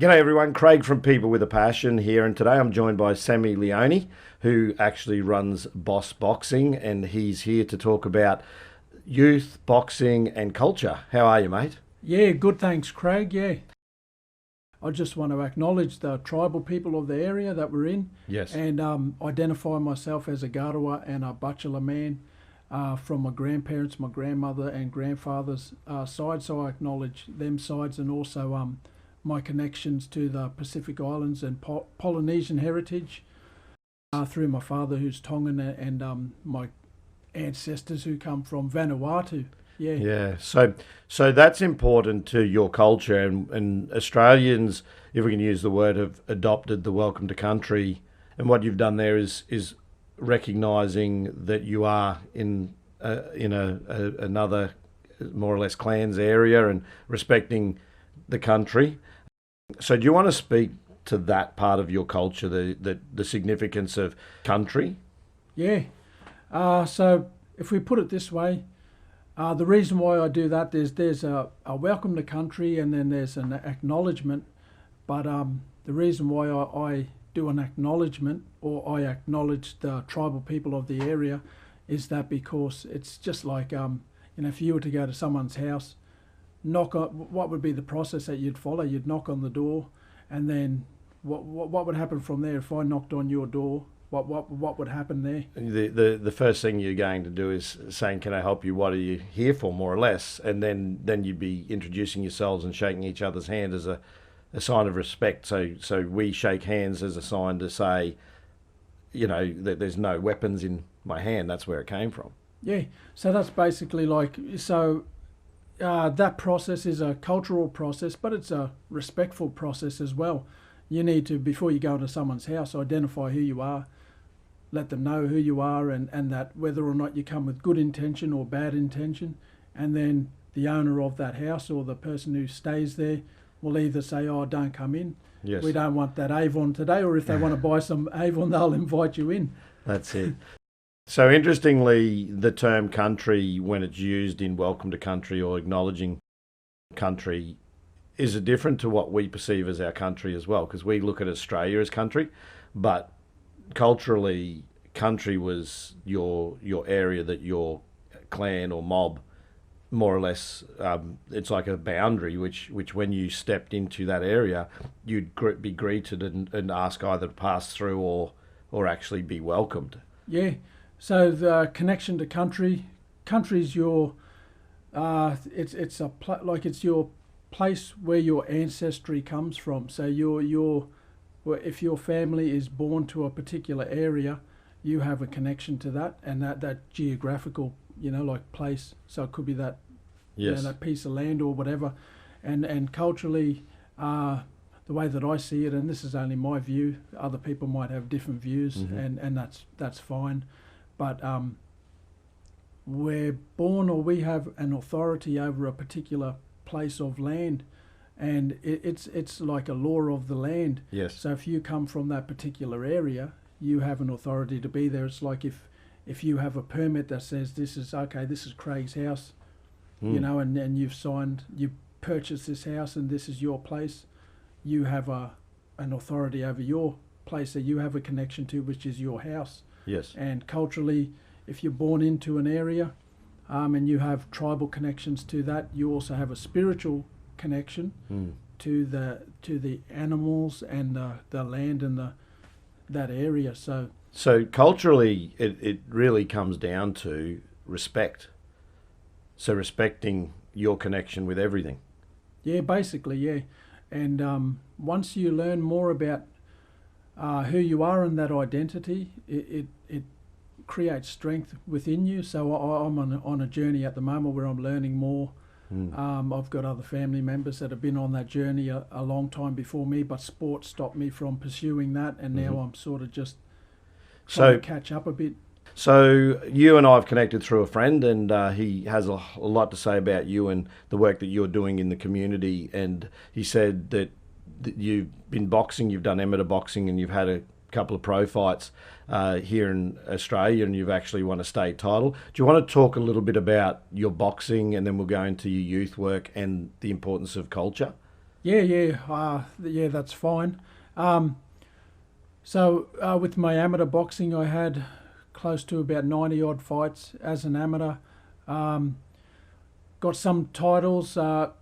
G'day everyone, Craig from People with a Passion here, and today I'm joined by Sammy Leone, who actually runs Boss Boxing, and he's here to talk about youth, boxing, and culture. How are you, mate? Yeah, good, thanks, Craig. Yeah, I just want to acknowledge the tribal people of the area that we're in Yes. and identify myself as a Garawa and a Bachelor man from my grandparents, my grandmother, and grandfather's side. So I acknowledge them sides and also my connections to the Pacific Islands and Polynesian heritage through my father, who's Tongan, and my ancestors who come from Vanuatu. Yeah, Yeah, so that's important to your culture, and Australians, if we can use the word, have adopted the welcome to country, and what you've done there is recognizing that you are in another more or less clans area and respecting the country. So do you want to speak to that part of your culture, the significance of country? yeah. So if we put it this way, the reason why I do that is there's a welcome to country and then there's an acknowledgement. But the reason why I do an acknowledgement or I acknowledge the tribal people of the area is that because it's just like, if you were to go to someone's house, knock on, what would be the process that you'd follow? You'd knock on the door, and then what would happen from there if I knocked on your door? What would happen there? The first thing you're going to do is saying, "Can I help you? What are you here for?" More or less, and then you'd be introducing yourselves and shaking each other's hand as a sign of respect. So we shake hands as a sign to say, that there's no weapons in my hand. That's where it came from. Yeah, so that's basically like so. That process is a cultural process, but it's a respectful process as well. You need to, before you go into someone's house, identify who you are, let them know who you are, and that whether or not you come with good intention or bad intention, and then the owner of that house or the person who stays there will either say, "Oh, don't come in. We Yes, don't want that Avon today," or if they want to buy some Avon, they'll invite you in. that's it. So interestingly, the term country, when it's used in welcome to country or acknowledging country, is it different to what we perceive as our country as well? Because we look at Australia as country, but culturally, country was your area that your clan or mob more or less. It's like a boundary, which when you stepped into that area, you'd be greeted and ask either to pass through or actually be welcomed. Yeah. So the connection to country's your it's like it's your place where your ancestry comes from. So well, if your family is born to a particular area, you have a connection to that and that geographical, like place. So it could be that Yes. that piece of land or whatever, and culturally, the way that I see it, and this is only my view. Other people might have different views, Hmm. and that's fine. But we're born or we have an authority over a particular place of land, and it's like a law of the land. Yes. So if you come from that particular area, you have an authority to be there. It's like if you have a permit that says this is okay, this is Craig's house, Mm. and you've signed, you purchased this house, and this is your place. You have an authority over your place that you have a connection to, which is your house. Yes. And culturally, if you're born into an area, and you have tribal connections to that, you also have a spiritual connection Mm. to the animals and the land and that area. So So culturally, it really comes down to respect. So respecting your connection with everything. yeah, basically, yeah. And once you learn more about who you are and that identity, it creates strength within you. So I'm on a journey at the moment where I'm learning more. Mm. I've got other family members that have been on that journey a long time before me, but sport stopped me from pursuing that, and now Hmm. I'm sort of just trying to So catch up a bit. So you and I have connected through a friend, and he has a lot to say about you and the work that you're doing in the community. And he said that you've been boxing, you've done amateur boxing, and you've had a couple of pro fights here in Australia, and you've actually won a state title. Do you want to talk a little bit about your boxing, and then we'll go into your youth work and the importance of culture? Yeah, that's fine. Um, with my amateur boxing, I had close to about 90 odd fights as an amateur. Um, got some titles. The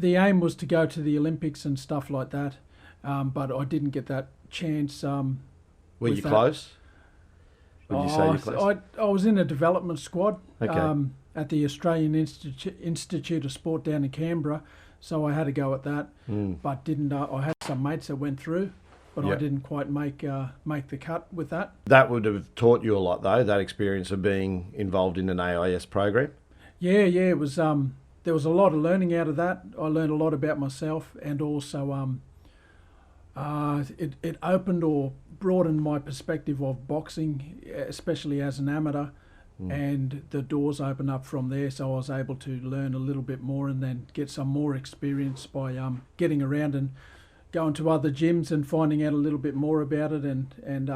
aim was to go to the Olympics and stuff like that, but I didn't get that chance. Were With you that. close? Would you say Oh, you're close? I was in a development squad Okay. at the Australian Institute of Sport down in Canberra, so I had to go at that, Mm. but didn't. I had some mates that went through, but I Yeah. didn't quite make the cut with that. That would have taught you a lot, though, that experience of being involved in an AIS program. Yeah, it was. There was a lot of learning out of that. I learned a lot about myself, and also it opened or broadened my perspective of boxing, especially as an amateur, and the doors opened up from there. So I was able to learn a little bit more and then get some more experience by getting around and going to other gyms and finding out a little bit more about it, and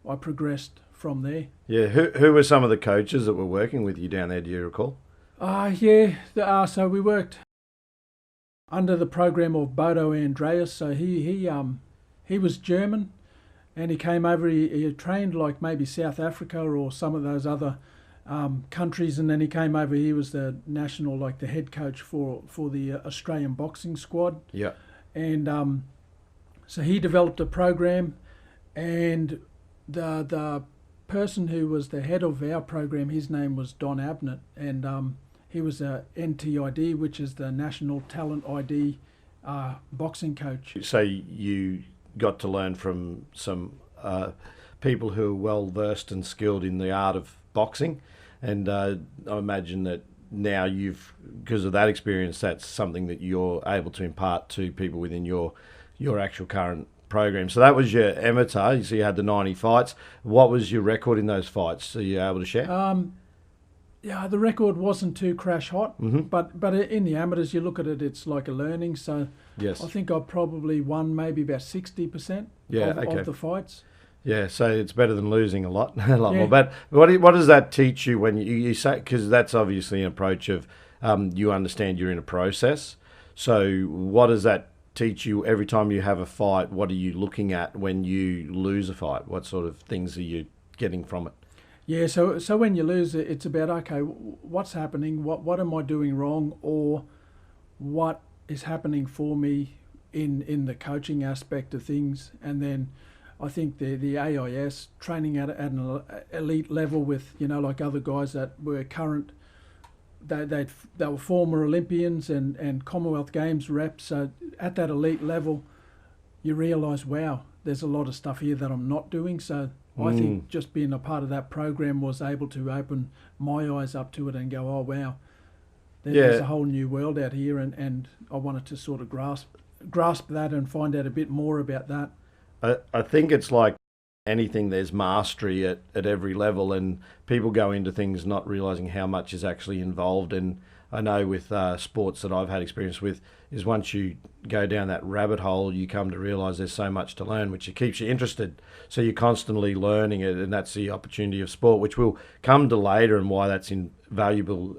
I progressed from there. Yeah. Who were some of the coaches that were working with you down there? Do you recall? So we worked under the program of Bodo Andreas. So he was German, and he came over. He trained like maybe South Africa or some of those other countries, and then he came over. He was the national, like the head coach for the Australian boxing squad, Yeah. and so he developed a program, and the person who was the head of our program, his name was Don Abnett, and he was a NTID, which is the National Talent ID boxing coach. So you got to learn from some people who are well versed and skilled in the art of boxing, and I imagine that now because of that experience, that's something that you're able to impart to people within your actual current program. So that was your amateur. So you had the 90 fights. What was your record in those fights? Are you able to share? Yeah, the record wasn't too crash hot, but in the amateurs, you look at it, it's like a learning. So Yes. I think I probably won maybe about 60% Yeah, of, okay. of the fights. Yeah, so it's better than losing a lot, a lot Yeah. more. But what does that teach you when you say? Because that's obviously an approach of you understand you're in a process. So what does that teach you every time you have a fight? What are you looking at when you lose a fight? What sort of things are you getting from it? Yeah, so when you lose it, it's about, okay, what's happening? What am I doing wrong, or what is happening for me in the coaching aspect of things? And then I think the AIS training at an elite level with, like other guys that were current, they were former Olympians and Commonwealth Games reps. So at that elite level, you realise, wow, there's a lot of stuff here that I'm not doing. So I think just being a part of that program was able to open my eyes up to it and go, oh wow, there's a whole new world out here, and I wanted to sort of grasp that and find out a bit more about that. I think it's like anything, there's mastery at every level, and people go into things not realizing how much is actually involved. And I know with sports that I've had experience with, is once you go down that rabbit hole, you come to realize there's so much to learn, which keeps you interested. So you're constantly learning it, and that's the opportunity of sport, which we'll come to later, and why that's invaluable,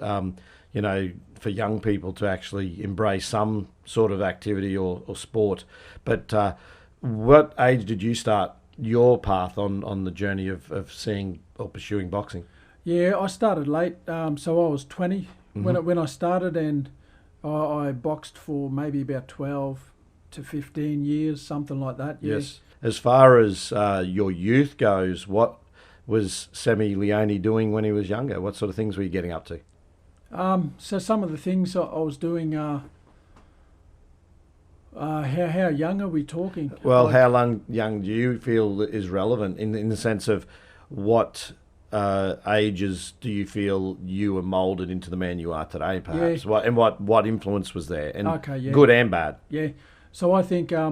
for young people to actually embrace some sort of activity or sport. But what age did you start your path on the journey of seeing or pursuing boxing? Yeah, I started late, so I was 20 when I started, and I boxed for maybe about 12 to 15 years, something like that. Yeah. Yes. As far as your youth goes, what was Sammy Leone doing when he was younger? What sort of things were you getting up to? So some of the things I was doing, how young are we talking? Well, Like, how young do you feel is relevant in the sense of what ages do you feel you were moulded into the man you are today, perhaps? Yeah. What influence was there? And Okay, yeah. good and bad. Yeah. So I think I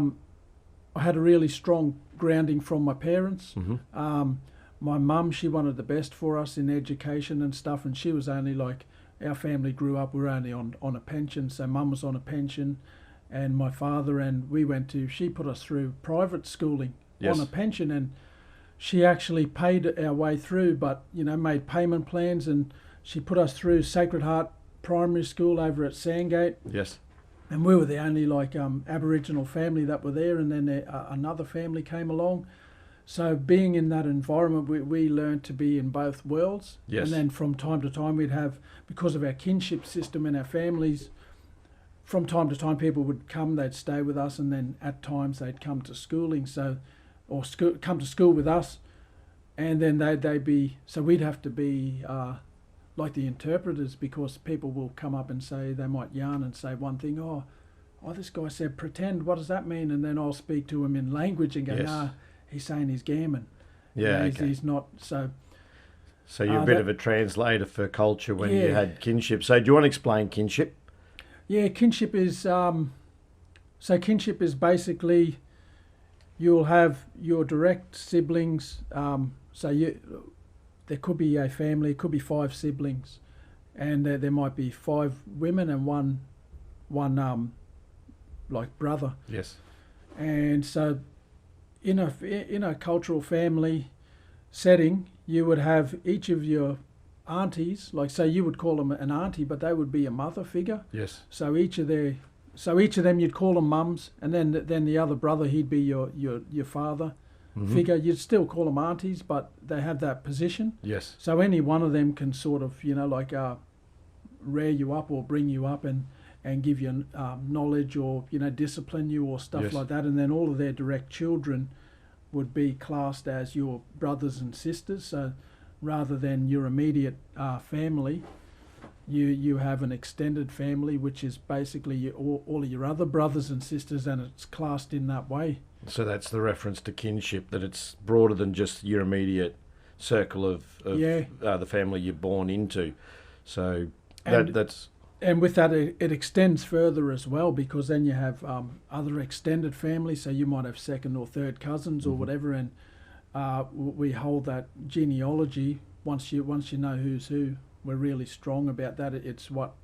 had a really strong grounding from my parents. My mum, she wanted the best for us in education and stuff, and she was only like, our family grew up, we were only on a pension, so mum was on a pension, and my father, and she put us through private schooling. Yes. On a pension, and she actually paid our way through, but made payment plans, and she put us through Sacred Heart Primary School over at Sandgate, Yes. and we were the only Aboriginal family that were there, and then another family came along. So being in that environment, we learned to be in both worlds. Yes. And then from time to time we'd have, because of our kinship system and our families, from time to time people would come, they'd stay with us, and then at times they'd come to schooling, come to school with us, and then they'd be, so we'd have to be like the interpreters, because people will come up and say, they might yarn and say one thing, oh, this guy said pretend, what does that mean? And then I'll speak to him in language and go, Yes. nah, he's saying he's gammon. Yeah, he's, okay. he's not, so... So you're a bit of a translator for culture when you Yeah. had kinship. So do you want to explain kinship? Yeah, kinship is kinship is basically, you'll have your direct siblings. There could be a family, it could be 5 siblings, and there might be 5 women and one like brother. Yes. And so in a cultural family setting, you would have each of your aunties, like say you would call them an auntie, but they would be a mother figure. Yes. So each of them you'd call them mums, and then the other brother, he'd be your father figure. You'd still call them aunties, but they have that position. Yes. So any one of them can sort of rear you up or bring you up and give you knowledge, or discipline you or stuff Yes. like that. And then all of their direct children would be classed as your brothers and sisters. So rather than your immediate family, you have an extended family, which is basically all of your other brothers and sisters, and it's classed in that way. So that's the reference to kinship, that it's broader than just your immediate circle of Yeah. The family you're born into. So And- that's... And with that, it extends further as well, because then you have other extended families. So you might have second or third cousins or whatever, and we hold that genealogy. Once you know who's who, we're really strong about that. It's what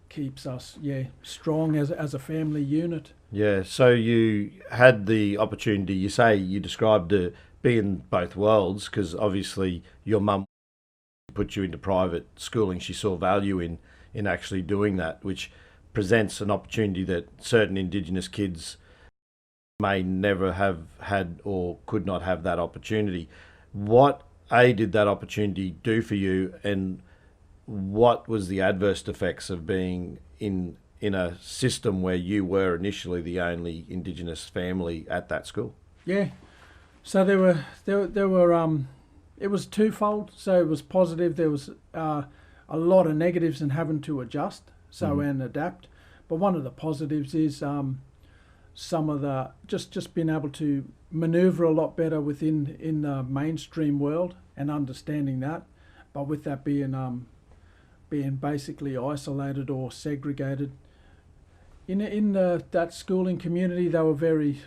keeps us strong as a family unit. Yeah, so you had the opportunity, you described to be in both worlds, because obviously your mum put you into private schooling. She saw value in actually doing that, which presents an opportunity that certain Indigenous kids may never have had or could not have that opportunity. What did that opportunity do for you, and what was the adverse effects of being in a system where you were initially the only Indigenous family at that school? Yeah. So there were it was twofold. So it was positive. There was a lot of negatives in having to adjust and adapt. But one of the positives is some of the just being able to maneuver a lot better in the mainstream world and understanding that. But with that being basically isolated or segregated. In that schooling community, they were very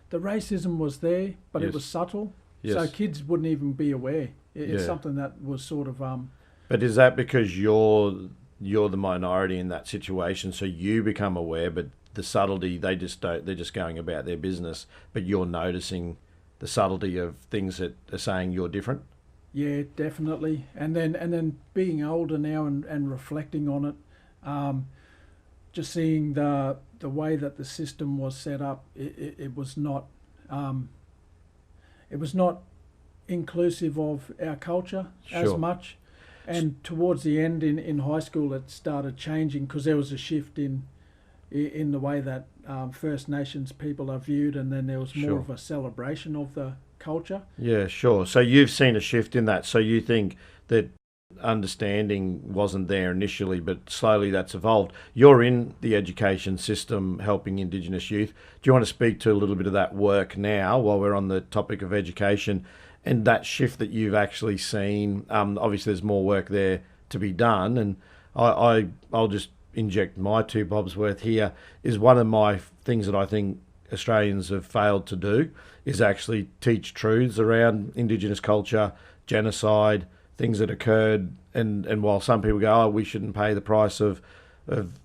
the racism was there, but Yes. it was subtle. Yes. So kids wouldn't even be aware. It's Yeah. something that was sort of But is that because you're the minority in that situation, so you become aware, but the subtlety, they just don't, they're just going about their business, but you're noticing the subtlety of things that are saying you're different? Yeah, definitely. And then being older now and reflecting on it, just seeing the way that the system was set up, it was not inclusive of our culture as Sure. much. And towards the end in high school, it started changing, because there was a shift in the way that First Nations people are viewed, and then there was more Sure. of a celebration of the culture. Yeah, sure. So you've seen a shift in that. So you think that understanding wasn't there initially, but slowly that's evolved. You're in the education system helping Indigenous youth. Do you want to speak to a little bit of that work now while we're on the topic of education and that shift that you've actually seen? Obviously, there's more work there to be done, and I'll just inject my 2 bobs worth here. Is one of my things that I think Australians have failed to do is actually teach truths around Indigenous culture, genocide, things that occurred, and while some people go, oh, we shouldn't pay the price of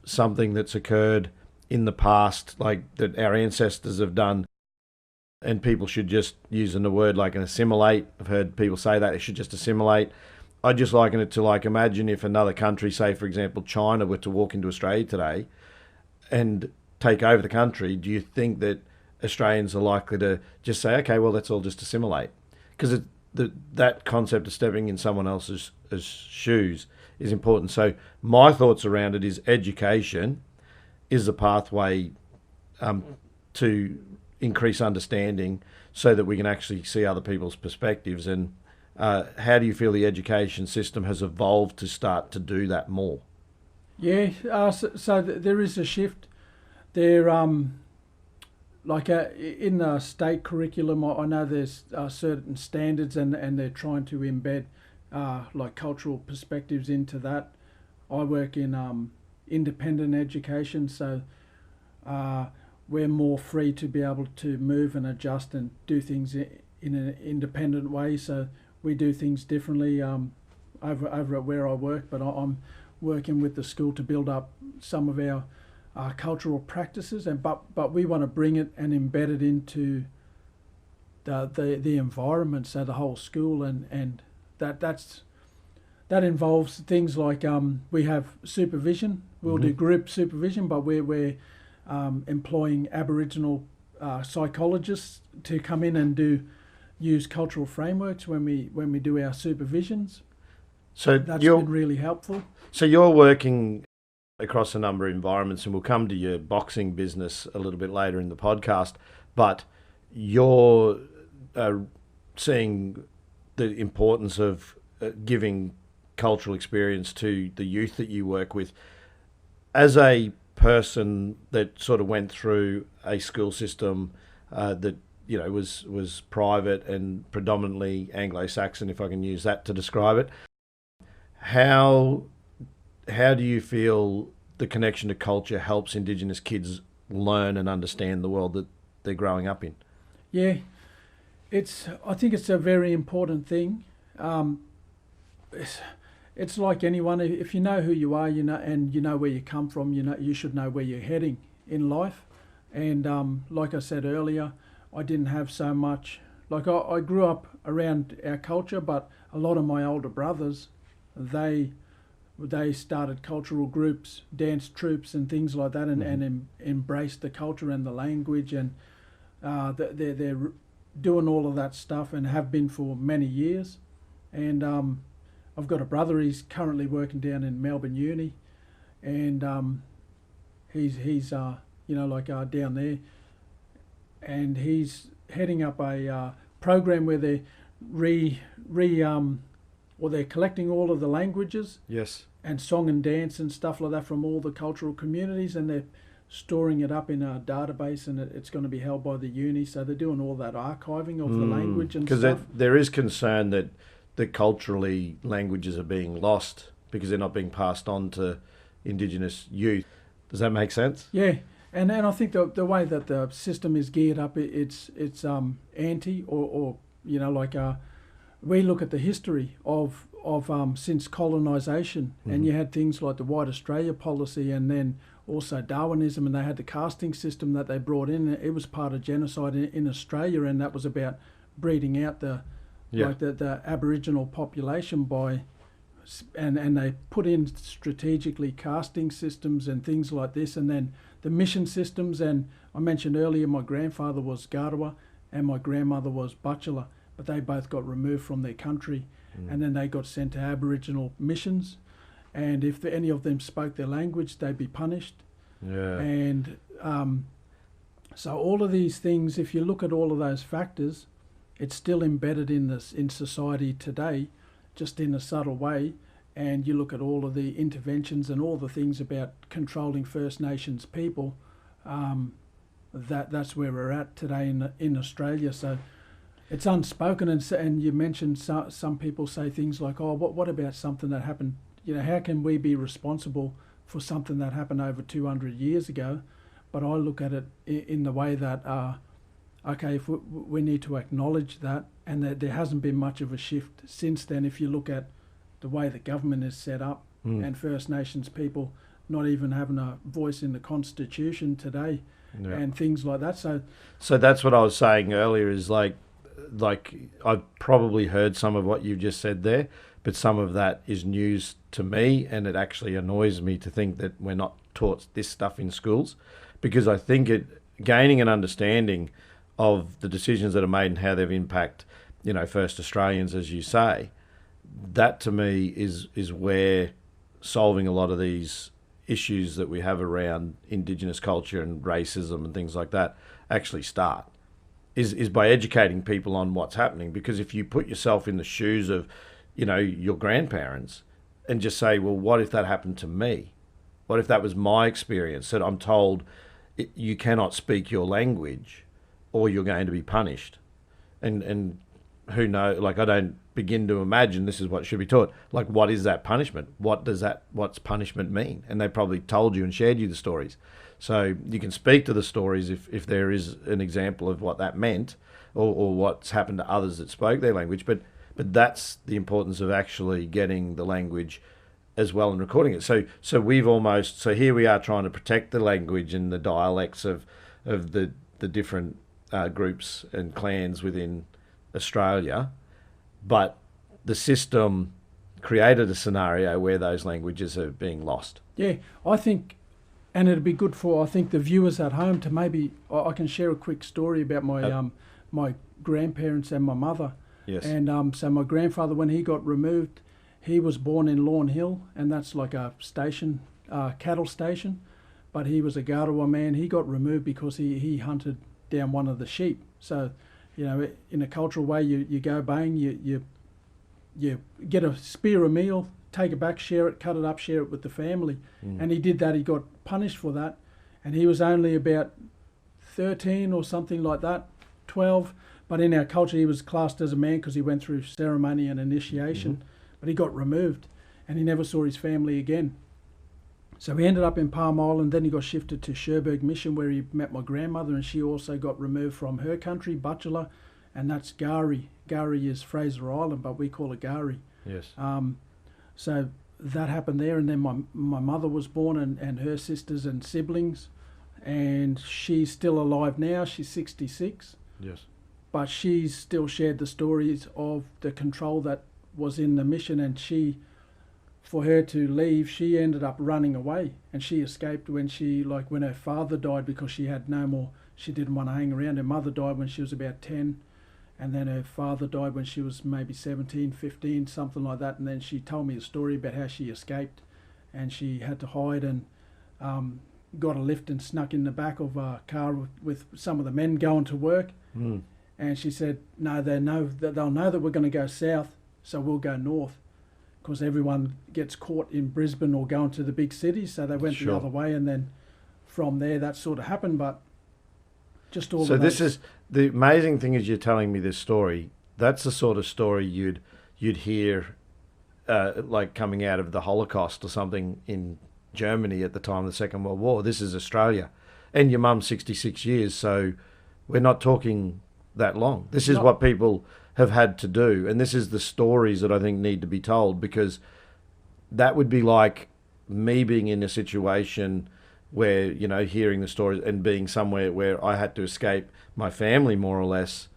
something that's occurred in the past, like that our ancestors have done, and people should just, using the word like an assimilate, I've heard people say that, they should just assimilate. I just liken it to, like, imagine if another country, say for example China, were to walk into Australia today and take over the country. Do you think that Australians are likely to just say, okay, well, let's all just assimilate? Because that concept of stepping in someone else's shoes is important. So my thoughts around it is education is the pathway to increase understanding so that we can actually see other people's perspectives. And how do you feel the education system has evolved to start to do that more? Yeah, there is a shift there. Like in the state curriculum, I know there's certain standards, and they're trying to embed like cultural perspectives into that. I work in independent education, so we're more free to be able to move and adjust and do things in an independent way. So we do things differently over at where I work, but I'm working with the school to build up some of our cultural practices, but we want to bring it and embed it into the environment, so the whole school, and that involves things like we have supervision. We'll do group supervision, but we're employing Aboriginal psychologists to come in and use cultural frameworks when we do our supervisions. So that's been really helpful. So you're working across a number of environments, and we'll come to your boxing business a little bit later in the podcast, but you're seeing the importance of giving cultural experience to the youth that you work with. As a person that sort of went through a school system that was private and predominantly Anglo-Saxon, if I can use that to describe it, how do you feel the connection to culture helps Indigenous kids learn and understand the world that they're growing up in? Yeah, I think it's a very important thing. It's like anyone. If you know who you are, and you know where you come from, you should know where you're heading in life. And like I said earlier, I didn't have so much. Like I grew up around our culture, but a lot of my older brothers, they started cultural groups, dance troupes, and things like that, and embraced the culture and the language, and they're doing all of that stuff and have been for many years. And I've got a brother. He's currently working down in Melbourne Uni, and he's down there, and he's heading up a program where they're they're collecting all of the languages. Yes. And song and dance and stuff like that from all the cultural communities, and they're storing it up in a database, and it's going to be held by the uni. So they're doing all that archiving of the language and stuff. Because there is concern that culturally languages are being lost because they're not being passed on to Indigenous youth. Does that make sense? Yeah, and I think the way that the system is geared up, it's anti or we look at the history of since colonisation, and you had things like the White Australia policy, and then also Darwinism, and they had the casting system that they brought in. It was part of genocide in Australia, and that was about breeding out the Aboriginal population and they put in strategically casting systems and things like this, and then the mission systems. And I mentioned earlier my grandfather was Gardawa and my grandmother was Butchulla, but they both got removed from their country, and then they got sent to Aboriginal missions, and if any of them spoke their language, they'd be punished. Yeah. And so all of these things, if you look at all of those factors, it's still embedded in society today, just in a subtle way. And you look at all of the interventions and all the things about controlling First Nations people, that's where we're at today in Australia. So it's unspoken, and you mentioned some people say things like, oh, what about something that happened? How can we be responsible for something that happened over 200 years ago? But I look at it in the way that, okay, if we need to acknowledge that, and that there hasn't been much of a shift since then. If you look at the way the government is set up, and First Nations people not even having a voice in the Constitution today, and things like that. So that's what I was saying earlier, is like I've probably heard some of what you've just said there, but some of that is news to me, and it actually annoys me to think that we're not taught this stuff in schools, because I think gaining an understanding of the decisions that are made and how they've impacted, first Australians, as you say, that to me is where solving a lot of these issues that we have around indigenous culture and racism and things like that actually start, is by educating people on what's happening. Because if you put yourself in the shoes of, your grandparents and just say, well, what if that happened to me? What if that was my experience, that I'm told you cannot speak your language or you're going to be punished? And who knows, like, I don't begin to imagine this is what should be taught. Like, what is that punishment? What's punishment mean? And they probably told you and shared you the stories. So you can speak to the stories if there is an example of what that meant, or what's happened to others that spoke their language. But that's the importance of actually getting the language as well and recording it. So here we are trying to protect the language and the dialects of the different groups and clans within Australia, but the system created a scenario where those languages are being lost. Yeah, I think, and it'd be good for, I think, the viewers at home to maybe, I can share a quick story about my grandparents and my mother. Yes. And so my grandfather, when he got removed, he was born in Lawn Hill, and that's like a station, cattle station, but he was a Garawa man. He got removed because he hunted down one of the sheep. So, in a cultural way, you go baying, you get a spear a meal, take it back, share it, cut it up, share it with the family. And he did that. He got punished for that, and he was only about 13 or something like that, 12. But in our culture, he was classed as a man because he went through ceremony and initiation. But he got removed, and he never saw his family again. So he ended up in Palm Island. Then he got shifted to Cherbourg Mission, where he met my grandmother, and she also got removed from her country, Butchulla, and that's Gari. Gari is Fraser Island, but we call it Gari. Yes. So that happened there, and then my mother was born, and her sisters and siblings, and she's still alive now. She's 66. Yes. But she's still shared the stories of the control that was in the mission, and for her to leave, she ended up running away, and she escaped when her father died, because she had no more, she didn't want to hang around. Her mother died when she was about 10, and then her father died when she was maybe 17, 15, something like that. And then she told me a story about how she escaped, and she had to hide, and got a lift and snuck in the back of a car with some of the men going to work. And she said, no, they'll know that we're going to go south, so we'll go north, because everyone gets caught in Brisbane or going to the big cities. So they went the other way, and then from there that sort of happened. But just all. So this is the amazing thing, is you're telling me this story. That's the sort of story you'd hear, like coming out of the Holocaust or something in Germany at the time of the Second World War. This is Australia, and your mum's 66 years, so we're not talking that long. This is what people have had to do, and this is the stories that I think need to be told, because that would be like me being in a situation where, hearing the stories and being somewhere where I had to escape my family, more or less,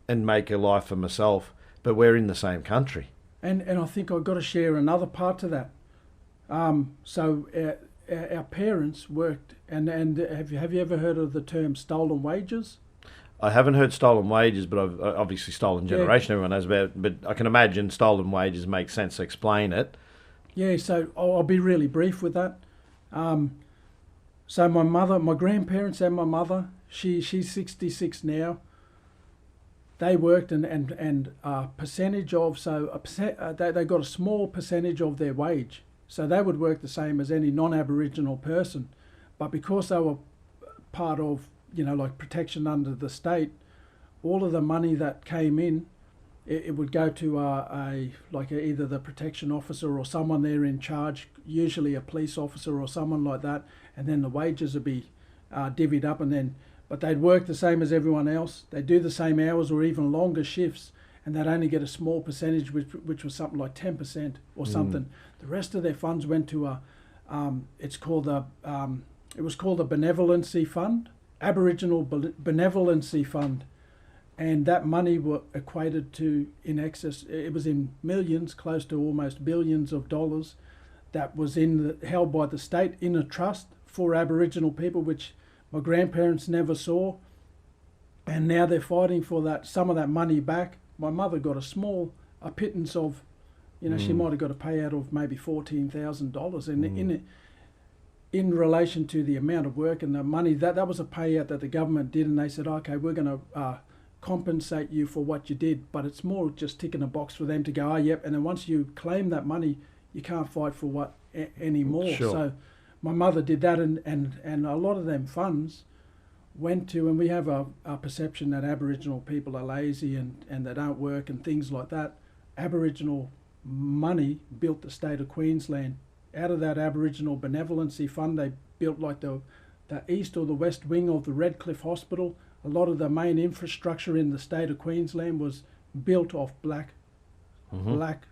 and make a life for myself, but we're in the same country. And I think I've got to share another part to that. So our parents worked, and have you ever heard of the term stolen wages? I haven't heard stolen wages, but I've obviously stolen generation. Everyone knows about it, but I can imagine stolen wages makes sense. To explain it. Yeah, so I'll be really brief with that. So my grandparents and my mother, she's 66 now. They worked and a percentage of, they got a small percentage of their wage. So they would work the same as any non-Aboriginal person. But because they were part of, like protection under the state, all of the money that came in, it would go to either the protection officer or someone there in charge, usually a police officer or someone like that, and then the wages would be divvied up, but they'd work the same as everyone else. They'd do the same hours or even longer shifts, and they'd only get a small percentage, which was something like 10% or something. The rest of their funds went to it was called a benevolency fund, Aboriginal Benevolency Fund, and that money were equated to in excess. It was in millions, close to almost billions of dollars, that was held by the state in a trust for Aboriginal people, which my grandparents never saw, and now they're fighting for that some of that money back. My mother got a pittance of, she might have got a payout of maybe $14,000, and in relation to the amount of work and the money, that was a payout that the government did, and they said, okay, we're going to compensate you for what you did, but it's more just ticking a box for them to go, oh, yep, and then once you claim that money, you can't fight for what anymore. Sure. So my mother did that, and a lot of them funds went to, and we have a perception that Aboriginal people are lazy and they don't work and things like that. Aboriginal money built the state of Queensland. Out of that Aboriginal Benevolency Fund, they built like the east or the west wing of the Redcliffe Hospital. A lot of the main infrastructure in the state of Queensland was built off black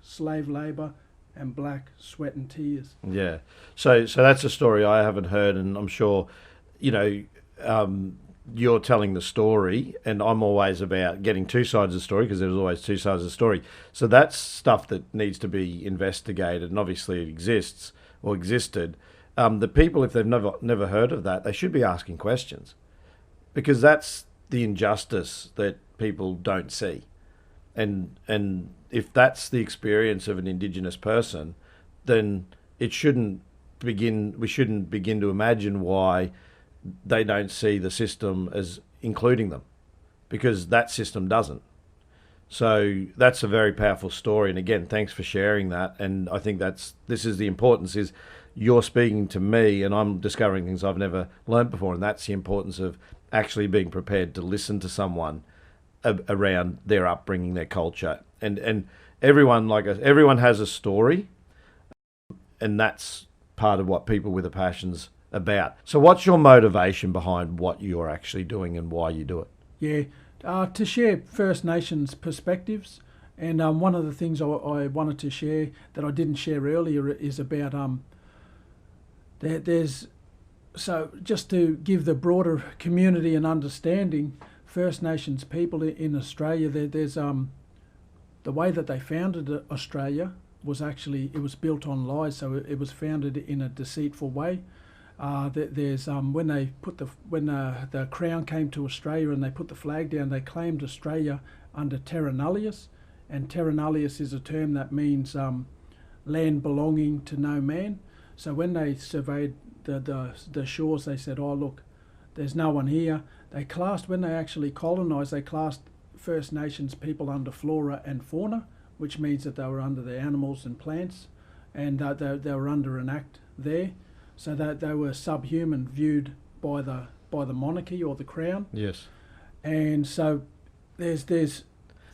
slave labour and black sweat and tears. Yeah. So that's a story I haven't heard, and I'm sure, you're telling the story, and I'm always about getting two sides of the story because there's always two sides of the story. So that's stuff that needs to be investigated, and obviously it exists or existed. The people, if they've never heard of that, they should be asking questions, because that's the injustice that people don't see. And if that's the experience of an Indigenous person, then we shouldn't begin to imagine why they don't see the system as including them, because that system doesn't. So that's a very powerful story. And again, thanks for sharing that. And I think this is the importance, is you're speaking to me and I'm discovering things I've never learned before. And that's the importance of actually being prepared to listen to someone around their upbringing, their culture. And everyone has a story, and that's part of what People with a Passion's about. So what's your motivation behind what you're actually doing and why you do it? Yeah, to share First Nations perspectives. And one of the things I wanted to share that I didn't share earlier is about so just to give the broader community an understanding, First Nations people in Australia, there's the way that they founded Australia was actually, it was built on lies, so it was founded in a deceitful way. There's when the Crown came to Australia and they put the flag down, they claimed Australia under terra nullius, and terra nullius is a term that means land belonging to no man. So when they surveyed the shores, they said, oh look, there's no one here. When they actually colonised, they classed First Nations people under flora and fauna, which means that they were under the animals and plants, and they were under an act there. So that they were subhuman, viewed by the monarchy or the Crown. Yes. And so there's.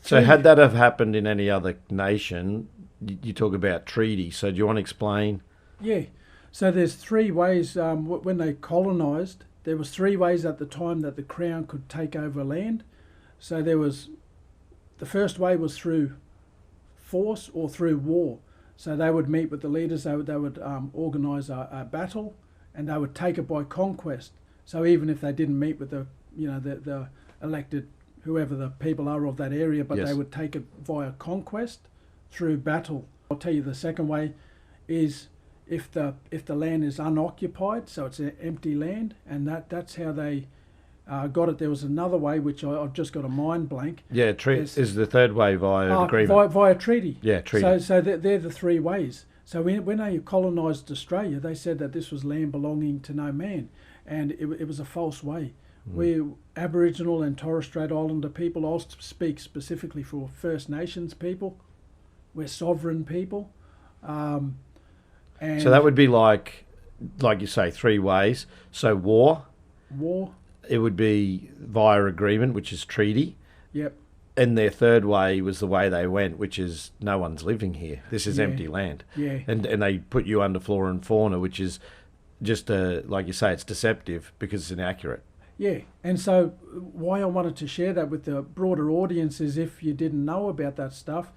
So had that have happened in any other nation, you talk about treaty. So do you want to explain? Yeah. So there's three ways when they colonised. There was three ways at the time that the Crown could take over land. So the first way was through force or through war. So they would meet with the leaders, they would organise a battle, and they would take it by conquest. So even if they didn't meet with the elected, whoever the people are of that area, but they would take it via conquest through battle. I'll tell you the second way is if the land is unoccupied, so it's an empty land, and that's how they got it. There was another way, which I've just got a mind blank. Yeah, is the third way via agreement. Via treaty. Yeah, treaty. So they're the three ways. So when they colonised Australia, they said that this was land belonging to no man, and it was a false way. We Aboriginal and Torres Strait Islander people, I'll speak specifically for First Nations people, we're sovereign people. And so that would be like you say, three ways. So war. It would be via agreement, which is treaty. Yep. And their third way was the way they went, which is no one's living here. This is empty land. Yeah. And they put you under flora and fauna, which is just like you say, it's deceptive because it's inaccurate. Yeah. And so why I wanted to share that with the broader audience is if you didn't know about that stuff,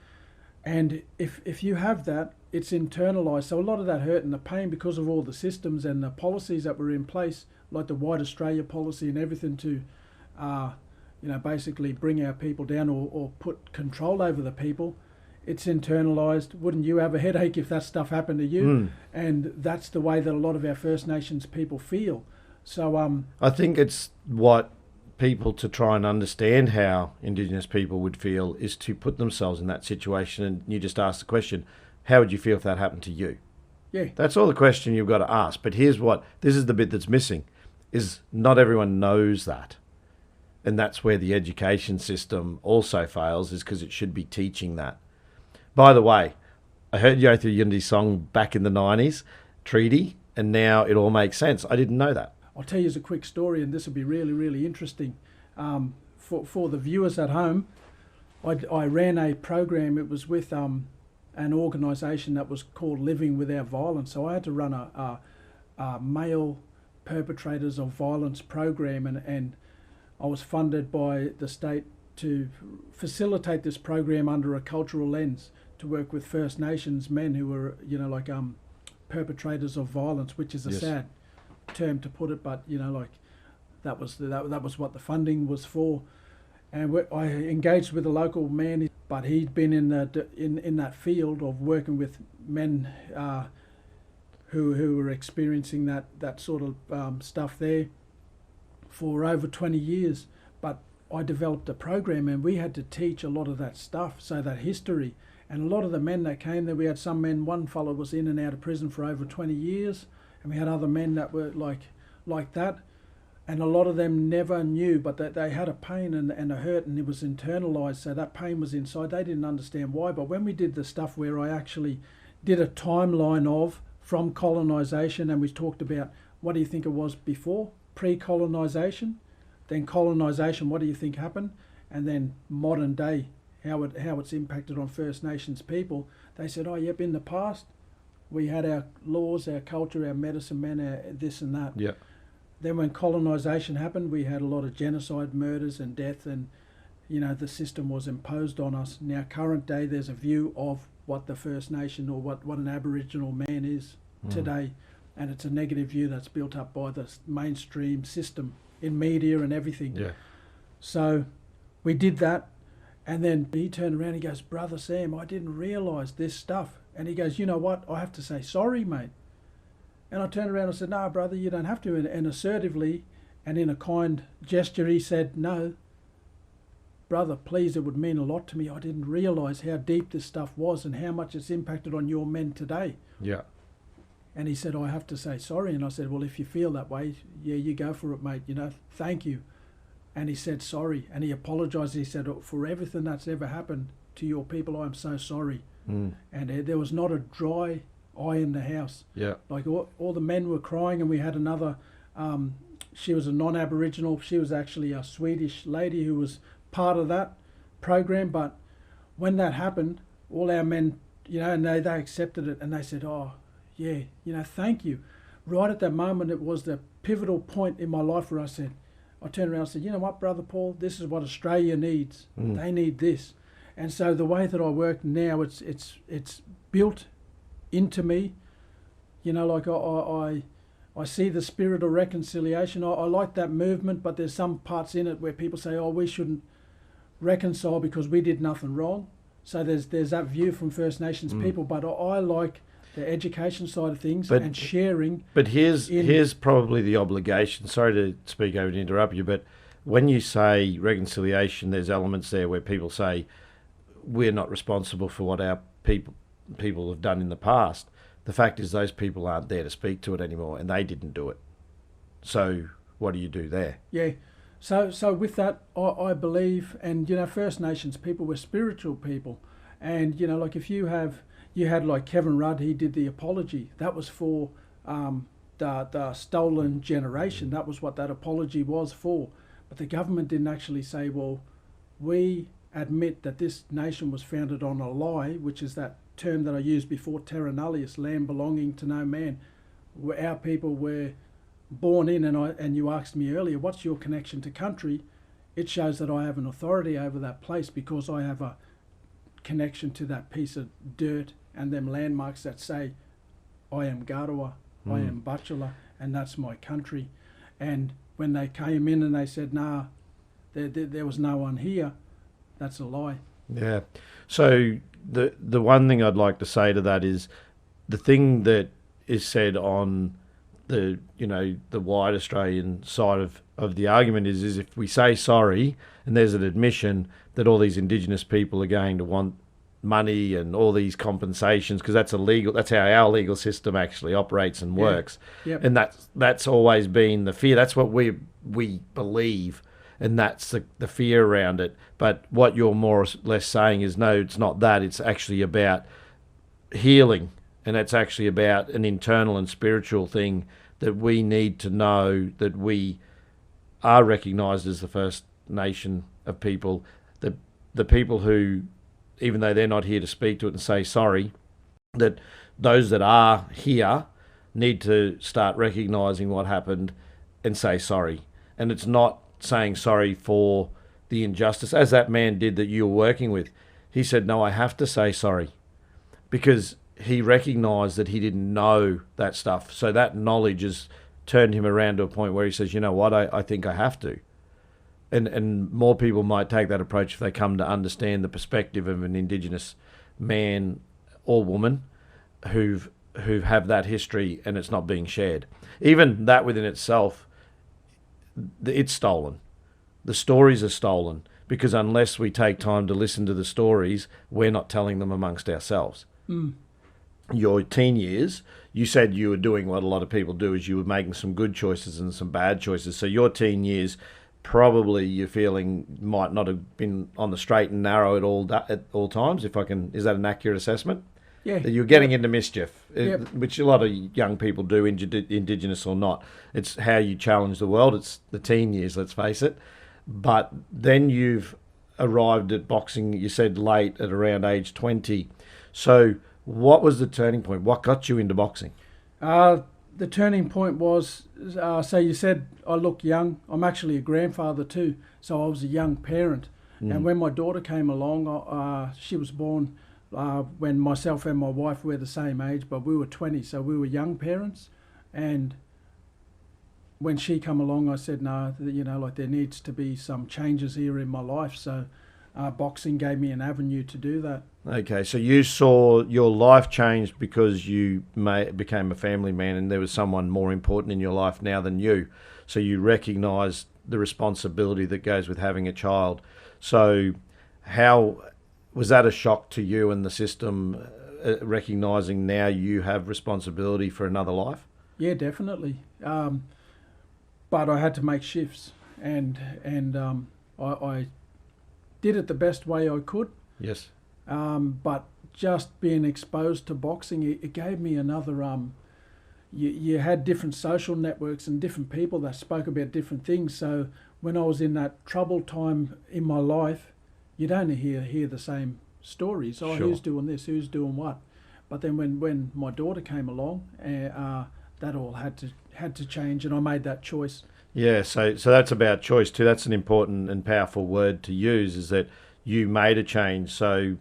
and if you have that, it's internalised. So a lot of that hurt and the pain, because of all the systems and the policies that were in place, like the White Australia policy and everything to, basically bring our people down or put control over the people. It's internalized. Wouldn't you have a headache if that stuff happened to you? And that's the way that a lot of our First Nations people feel. So I think it's what people, to try and understand how Indigenous people would feel, is to put themselves in that situation, and you just ask the question, how would you feel if that happened to you? yeah, That's all the question you've got to ask. But this is the bit that's missing, is not everyone knows that. And that's where the education system also fails, is because it should be teaching that. By the way, I heard Yothu Yundi's song back in the 90s, Treaty, and now it all makes sense. I didn't know that. I'll tell you a quick story, and this will be really, really interesting for the viewers at home. I ran a program. It was with an organisation that was called Living Without Violence. So I had to run a male perpetrators of violence program, and I was funded by the state to facilitate this program under a cultural lens, to work with First Nations men who were, perpetrators of violence, which is a sad term to put it, but that was what the funding was for. And I engaged with a local man, but he'd been in that field of working with men who were experiencing that sort of stuff there for over 20 years. But I developed a program, and we had to teach a lot of that stuff, so that history. And a lot of the men that came there, we had some men, one fellow was in and out of prison for over 20 years, and we had other men that were like that. And a lot of them never knew, but they had a pain and a hurt, and it was internalized, so that pain was inside. They didn't understand why. But when we did the stuff where I actually did a timeline of from colonization, and we talked about, what do you think it was before? Pre-colonization, then colonization, what do you think happened? And then modern day, how it's impacted on First Nations people. They said, oh, yep, in the past, we had our laws, our culture, our medicine men, our this and that. Yeah. Then when colonisation happened, we had a lot of genocide, murders and death, and the system was imposed on us. Now, current day, there's a view of what the First Nation or what an Aboriginal man is today, and it's a negative view that's built up by the mainstream system in media and everything. Yeah. So we did that, and then he turned around and he goes, Brother Sam, I didn't realise this stuff. And he goes, you know what, I have to say sorry, mate. And I turned around and said, no, brother, you don't have to. And assertively and in a kind gesture, he said, no, brother, please, it would mean a lot to me. I didn't realise how deep this stuff was and how much it's impacted on your men today. Yeah. And he said, I have to say sorry. And I said, well, if you feel that way, yeah, you go for it, mate. Thank you. And he said sorry. And he apologised. He said, for everything that's ever happened to your people, I'm so sorry. And there was not a dry eye in the house. Yeah. Like all the men were crying, and we had another, she was a non-Aboriginal. She was actually a Swedish lady who was part of that program. But when that happened, all our men, and they accepted it, and they said, oh, yeah, thank you. Right at that moment, it was the pivotal point in my life where I turned around and said, you know what, Brother Paul, this is what Australia needs. They need this. And so the way that I work now, it's built into me. I see the spirit of reconciliation. I like that movement, but there's some parts in it where people say, oh, we shouldn't reconcile because we did nothing wrong. So there's that view from First Nations people, but I like the education side of things and sharing. But here's probably the obligation. Sorry to speak over and interrupt you, but when you say reconciliation, there's elements there where people say we're not responsible for what our people have done in the past. The fact is those people aren't there to speak to it anymore, and they didn't do it. So what do you do there? Yeah. So with that, I believe, and First Nations people were spiritual people, and like if you had like Kevin Rudd, he did the apology. That was for the stolen generation. That was what that apology was for. But the government didn't actually say, well, we admit that this nation was founded on a lie, which is that term that I used before, terra nullius, land belonging to no man. Our people were born in, and you asked me earlier, what's your connection to country? It shows that I have an authority over that place because I have a connection to that piece of dirt and them landmarks that say, I am Garawa, I am Bachelor, and that's my country. And when they came in and they said, nah, there was no one here, that's a lie. Yeah. So the one thing I'd like to say to that is the thing that is said on the the white Australian side of the argument is if we say sorry and there's an admission that all these indigenous people are going to want money and all these compensations because that's illegal. That's how our legal system actually operates and works. Yep. And that's always been the fear. That's what we believe, and that's the fear around it. But what you're more or less saying is no, it's not that. It's actually about healing, and it's actually about an internal and spiritual thing that we need to know that we are recognised as the First Nation of people, the people who, even though they're not here to speak to it and say sorry, that those that are here need to start recognising what happened and say sorry. And it's not saying sorry for the injustice, as that man did that you were working with. He said, no, I have to say sorry because he recognised that he didn't know that stuff. So that knowledge has turned him around to a point where he says, you know what, I think I have to. And more people might take that approach if they come to understand the perspective of an Indigenous man or woman who have that history and it's not being shared. Even that within itself, it's stolen. The stories are stolen because unless we take time to listen to the stories, we're not telling them amongst ourselves. Your teen years, you said you were doing what a lot of people do, is you were making some good choices and some bad choices. So your teen years, probably you're feeling might not have been on the straight and narrow at all times. Is that an accurate assessment? Yeah. That you're getting into mischief, Yep. which a lot of young people do, Indigenous or not. It's how you challenge the world. It's the teen years, let's face it. But then you've arrived at boxing, you said late, at around age 20. So what was the turning point? What got you into boxing? The turning point was, so you said I look young. I'm actually a grandfather too, so I was a young parent. And when my daughter came along, she was born when myself and my wife were the same age, but we were 20, so we were young parents. And when she come along, I said, no, there needs to be some changes here in my life. So boxing gave me an avenue to do that. Okay, so you saw your life changed because you became a family man and there was someone more important in your life now than you. So you recognised the responsibility that goes with having a child. So how was that a shock to you and the system, recognising now you have responsibility for another life? Yeah, definitely. But I had to make shifts, and I did it the best way I could. Yes. But just being exposed to boxing, it gave me another. You had different social networks and different people that spoke about different things. So when I was in that troubled time in my life, you'd only hear the same stories. Oh, Sure. Who's doing this? Who's doing what? But then when my daughter came along, that all had to change, and I made that choice. Yeah, so that's about choice too. That's an important and powerful word to use, is that you made a change. So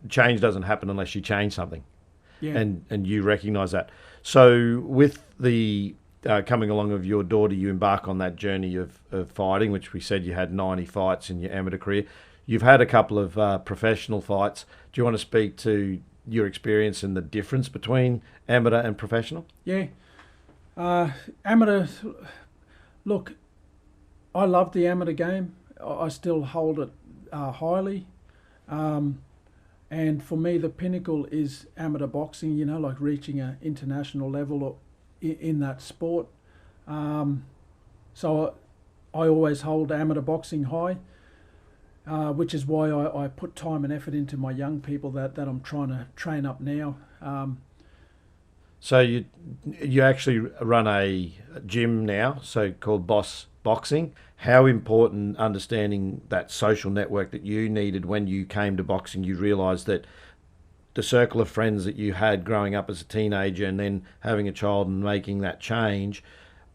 change doesn't happen unless you change something. Yeah. And you recognise that. So with the coming along of your daughter, you embark on that journey of fighting, which we said you had 90 fights in your amateur career. You've had a couple of professional fights. Do you want to speak to your experience and the difference between amateur and professional? Yeah. Amateur, look, I love the amateur game. I still hold it highly. And for me, the pinnacle is amateur boxing, like reaching an international level in that sport. So I always hold amateur boxing high, which is why I put time and effort into my young people that I'm trying to train up now. So you actually run a gym now, so called Boss Boxing. How important understanding that social network that you needed when you came to boxing? You realised that the circle of friends that you had growing up as a teenager and then having a child and making that change,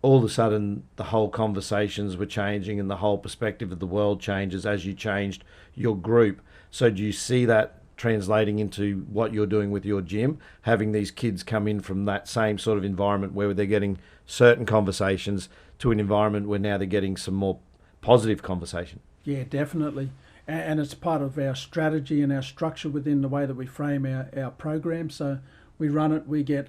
all of a sudden the whole conversations were changing and the whole perspective of the world changes as you changed your group. So do you see that translating into what you're doing with your gym, having these kids come in from that same sort of environment where they're getting certain conversations to an environment where now they're getting some more positive conversation. Yeah, definitely. And it's part of our strategy and our structure within the way that we frame our program. So we run it, we get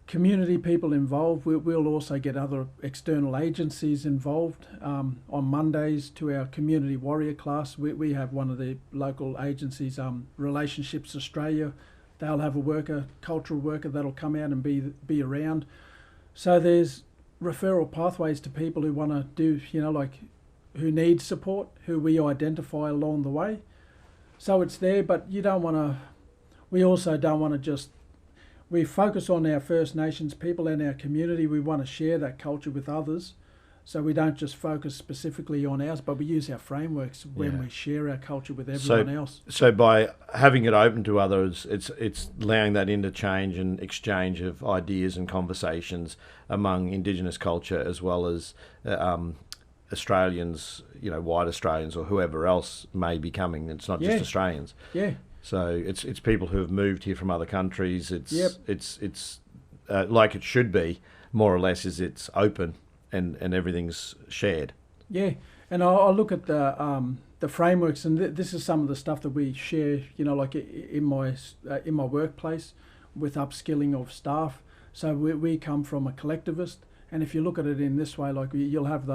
community people involved. We'll also get other external agencies involved. On Mondays to our community warrior class, we have one of the local agencies, Relationships Australia. They'll have a cultural worker that'll come out and be around. So there's referral pathways to people who want to do, who need support, who we identify along the way. So it's there, but we also don't want to just, we focus on our First Nations people and our community. We want to share that culture with others. So we don't just focus specifically on ours, but we use our frameworks when we share our culture with everyone else. So by having it open to others, it's allowing that interchange and exchange of ideas and conversations among Indigenous culture as well as Australians, white Australians or whoever else may be coming. It's not just Australians. Yeah. So it's people who have moved here from other countries. It's like it should be, more or less, is it's open and everything's shared. Yeah, and I look at the frameworks, and this is some of the stuff that we share. Like in my workplace with upskilling of staff. So we come from a collectivist, and if you look at it in this way, like you'll have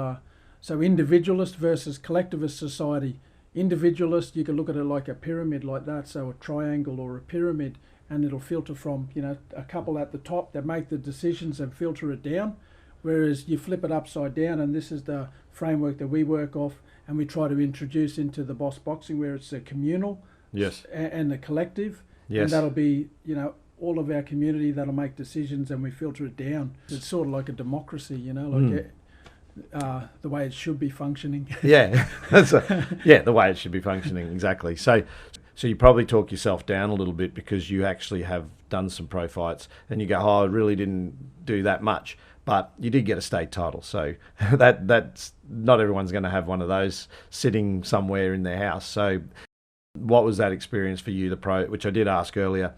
individualist versus collectivist society. Individualist, you can look at it like a pyramid like that, so a triangle or a pyramid, and it'll filter from a couple at the top that make the decisions and filter it down. Whereas you flip it upside down, and this is the framework that we work off, and we try to introduce into the Boss Boxing, where it's a communal, and the collective, and that'll be all of our community that'll make decisions, and we filter it down. It's sort of like a democracy, the way it should be functioning. The way it should be functioning, exactly. So you probably talk yourself down a little bit because you actually have done some pro fights, and you go, I really didn't do that much. But you did get a state title, so that's not everyone's going to have one of those sitting somewhere in their house. So what was that experience for you, the pro, which I did ask earlier?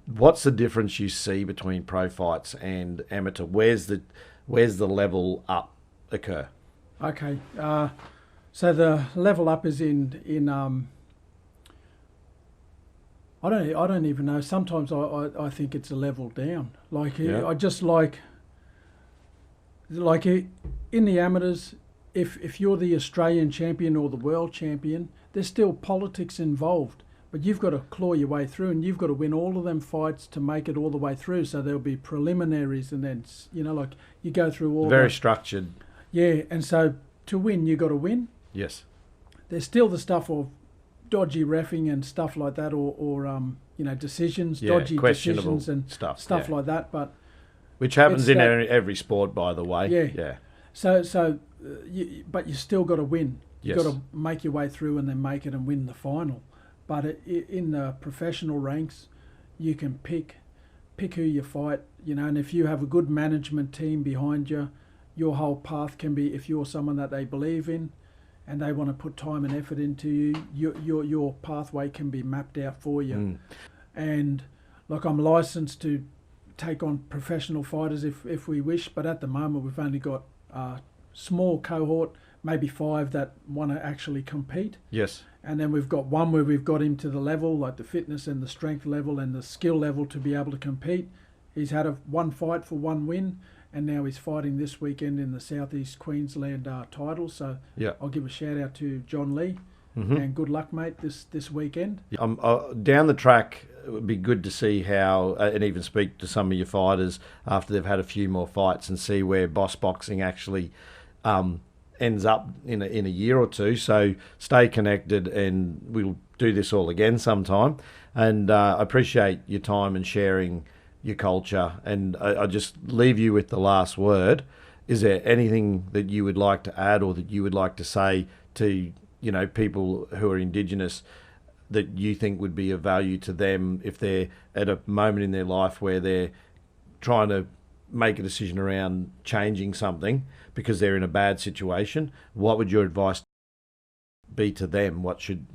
What's the difference you see between pro fights and amateur? Where's the level up occur? Okay, so the level up is in I don't even know. Sometimes I think it's a level down. I just like in the amateurs, if you're the Australian champion or the world champion, there's still politics involved. But you've got to claw your way through, and you've got to win all of them fights to make it all the way through. So there'll be preliminaries, and then you go through all very structured. Yeah, and so to win, you got to win. Yes. There's still the stuff of dodgy reffing and stuff like that, or decisions, dodgy decisions and stuff like that. But which happens in every sport, by the way. Yeah. So but you still got to win. You got to make your way through and then make it and win the final. But in the professional ranks, you can pick who you fight. And if you have a good management team behind you, your whole path can be, if you're someone that they believe in, and they want to put time and effort into you, your pathway can be mapped out for you. And I'm licensed to take on professional fighters if we wish, but at the moment we've only got a small cohort, maybe 5 that want to actually compete. Yes. And then we've got one where we've got him to the level, like the fitness and the strength level and the skill level to be able to compete. He's had one fight for 1 win, and now he's fighting this weekend in the Southeast Queensland title. So I'll give a shout out to John Lee, and good luck, mate, this weekend. Down the track, it would be good to see how, and even speak to some of your fighters after they've had a few more fights and see where Boss Boxing actually ends up in a year or two. So stay connected, and we'll do this all again sometime. And I appreciate your time and sharing your culture. And I just leave you with the last word. Is there anything that you would like to add, or that you would like to say to people who are Indigenous that you think would be of value to them if they're at a moment in their life where they're trying to make a decision around changing something because they're in a bad situation? What would your advice be to them? What should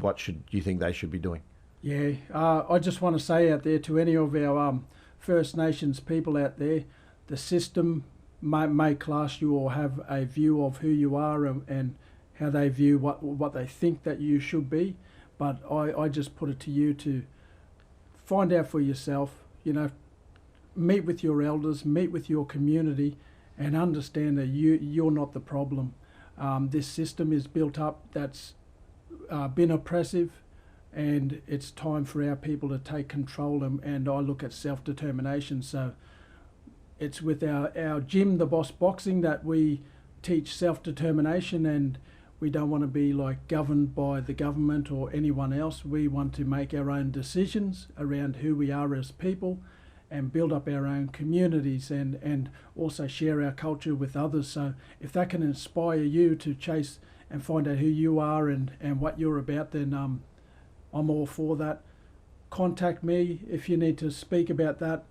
you think they should be doing? Yeah, I just want to say out there to any of our First Nations people out there, the system may class you or have a view of who you are, and how they view what they think that you should be. But I just put it to you to find out for yourself, meet with your elders, meet with your community, and understand that you're not the problem. This system is built up that's been oppressive, and it's time for our people to take control, and I look at self-determination. So it's with our gym, the Boss Boxing, that we teach self-determination, and we don't want to be like governed by the government or anyone else. We want to make our own decisions around who we are as people, and build up our own communities, and also share our culture with others. So if that can inspire you to chase and find out who you are and what you're about, then I'm all for that. Contact me if you need to speak about that.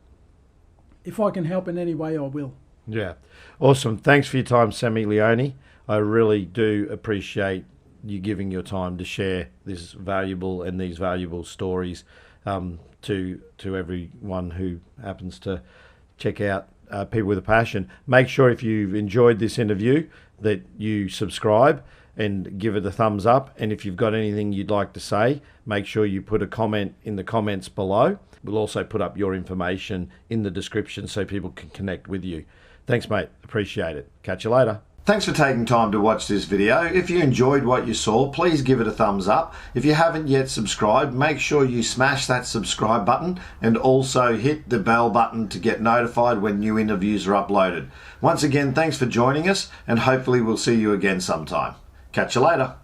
If I can help in any way, I will. Yeah. Awesome. Thanks for your time, Sammy Leone. I really do appreciate you giving your time to share these valuable stories to everyone who happens to check out People with a Passion. Make sure if you've enjoyed this interview that you subscribe and give it a thumbs up. And if you've got anything you'd like to say, make sure you put a comment in the comments below. We'll also put up your information in the description so people can connect with you. Thanks, mate. Appreciate it. Catch you later. Thanks for taking time to watch this video. If you enjoyed what you saw, please give it a thumbs up. If you haven't yet subscribed, make sure you smash that subscribe button, and also hit the bell button to get notified when new interviews are uploaded. Once again, thanks for joining us, and hopefully we'll see you again sometime. Catch you later.